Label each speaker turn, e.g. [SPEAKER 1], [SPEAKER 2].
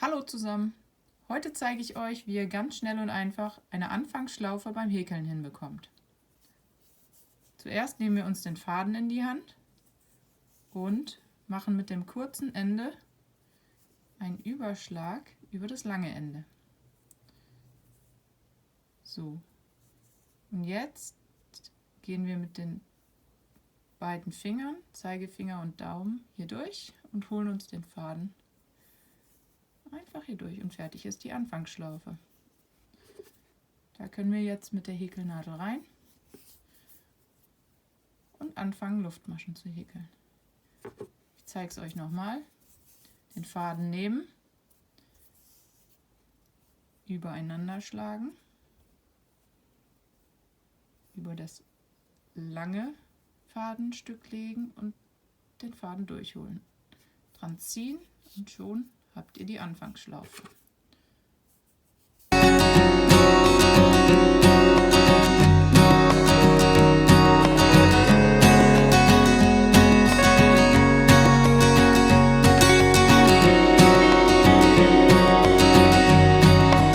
[SPEAKER 1] Hallo zusammen! Heute zeige ich euch, wie ihr ganz schnell und einfach eine Anfangsschlaufe beim Häkeln hinbekommt. Zuerst nehmen wir uns den Faden in die Hand und machen mit dem kurzen Ende einen Überschlag über das lange Ende. So, und jetzt gehen wir mit den beiden Fingern, Zeigefinger und Daumen, hier durch und holen uns den Faden einfach hier durch und fertig ist die Anfangsschlaufe. Da können wir jetzt mit der Häkelnadel rein und anfangen, Luftmaschen zu häkeln. Ich zeige es euch nochmal. Den Faden nehmen, übereinander schlagen, über das lange Fadenstück legen und den Faden durchholen. Dran ziehen und schon habt ihr die Anfangsschlaufe.